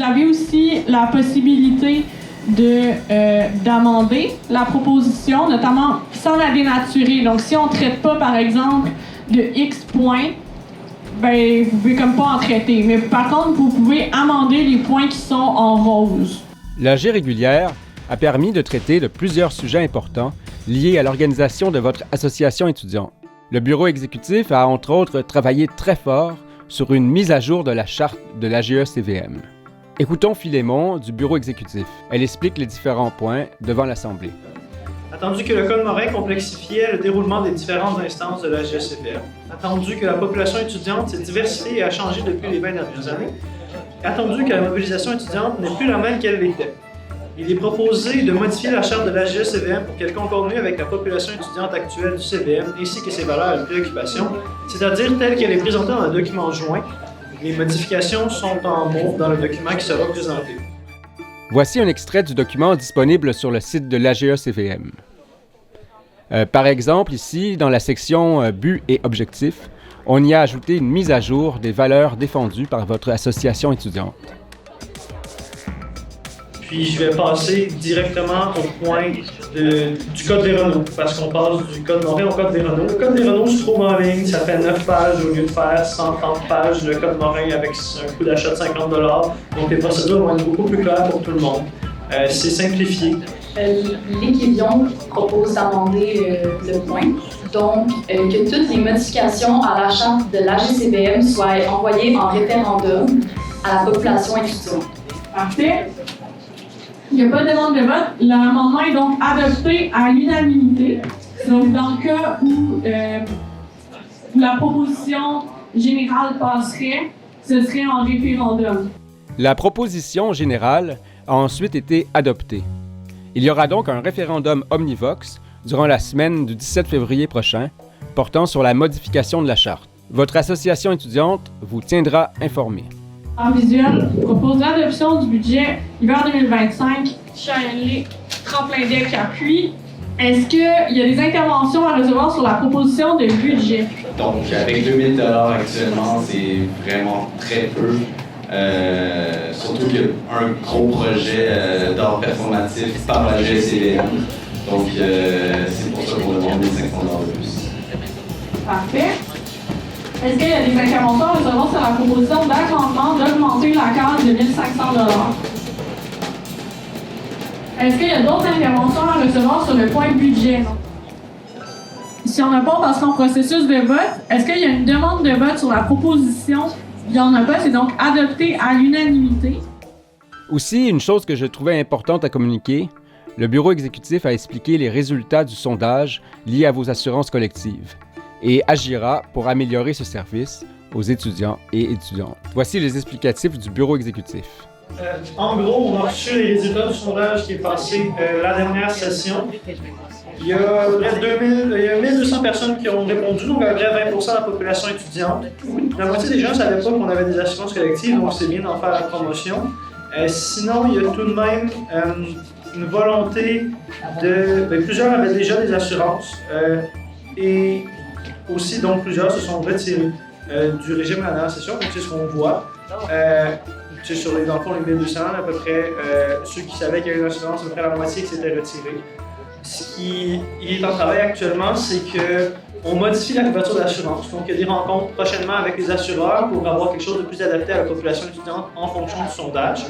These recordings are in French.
avez aussi la possibilité d'amender la proposition, notamment sans la dénaturer. Donc, si on ne traite pas, par exemple, de X points, ben, vous ne pouvez comme pas en traiter. Mais par contre, vous pouvez amender les points qui sont en rose. L'AG régulière a permis de traiter de plusieurs sujets importants liés à l'organisation de votre association étudiante. Le bureau exécutif a entre autres travaillé très fort sur une mise à jour de la charte de l'AGE-CVM. Écoutons Philémon du bureau exécutif. Elle explique les différents points devant l'Assemblée. Attendu que le Code Morin complexifiait le déroulement des différentes instances de l'AGE-CVM. Attendu que la population étudiante s'est diversifiée et a changé depuis les 20 dernières années. Attendu que la mobilisation étudiante n'est plus la même qu'elle l'était. Il est proposé de modifier la charte de l'AGE-CVM pour qu'elle concorde mieux avec la population étudiante actuelle du CVM ainsi que ses valeurs et préoccupations, c'est-à-dire telle qu'elle est présentée dans le document joint. Les modifications sont en mauve dans le document qui sera présenté. Voici un extrait du document disponible sur le site de l'AGE-CVM. Par exemple, ici, dans la section Buts et objectifs, on y a ajouté une mise à jour des valeurs défendues par votre association étudiante. Puis je vais passer directement au point du Code des Renault, parce qu'on passe du Code Morin au Code des Renault. Le Code des Renault se trouve en ligne, ça fait 9 pages au lieu de faire 130 pages. Le Code Morin avec un coût d'achat de 50 $. Donc les procédures vont être beaucoup plus claires pour tout le monde. C'est simplifié. L'Équivion propose d'amender le point, donc que toutes les modifications à la charte de l'AGCVM soient envoyées en référendum à la population étudiante. Parfait. Il n'y a pas de demande de vote. L'amendement est donc adopté à l'unanimité. Donc, dans le cas où la proposition générale passerait, ce serait en référendum. La proposition générale a ensuite été adoptée. Il y aura donc un référendum omnivox durant la semaine du 17 février prochain, portant sur la modification de la charte. Votre association étudiante vous tiendra informé. En visuel, propose l'adoption du budget hiver 2025, Chien-Lé, tremplin deck appui. Est-ce qu'il y a des interventions à recevoir sur la proposition de budget? Donc, avec 2000 $ actuellement, c'est vraiment très peu. Surtout qu'il y a un gros projet d'art performatif par la GSCVM. Donc, c'est pour ça qu'on demande 1500 $ de plus. Parfait. Est-ce qu'il y a des interventions à recevoir sur la proposition d'agrandement d'augmenter la case de 1500 $? Est-ce qu'il y a d'autres interventions à recevoir sur le point budget? Si on n'a pas, on passera en processus de vote. Est-ce qu'il y a une demande de vote sur la proposition? Il n'y en a pas, c'est donc adopté à l'unanimité. Aussi, une chose que je trouvais importante à communiquer, le bureau exécutif a expliqué les résultats du sondage liés à vos assurances collectives et agira pour améliorer ce service aux étudiants et étudiantes. Voici les explicatifs du bureau exécutif. En gros, on a reçu les résultats du sondage qui est passé la dernière session. Il y a près de 1200 personnes qui ont répondu, donc à peu près 20% de la population étudiante. La moitié des gens ne savaient pas qu'on avait des assurances collectives, donc c'est bien d'en faire la promotion. Sinon, il y a tout de même une volonté de... plusieurs avaient déjà des assurances et aussi, donc, plusieurs se sont retirés du régime à la dernière session, donc c'est ce qu'on voit. Sur les, dans le fond, les 1200, à peu près, ceux qui savaient qu'il y avait une assurance, à peu près la moitié qui s'était retirée. Ce qui est en travail actuellement, c'est qu'on modifie la couverture d'assurance. Donc, il y a des rencontres prochainement avec les assureurs pour avoir quelque chose de plus adapté à la population étudiante en fonction du sondage.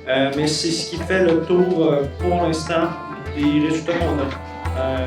Mais c'est ce qui fait le tour, pour l'instant, des résultats qu'on a.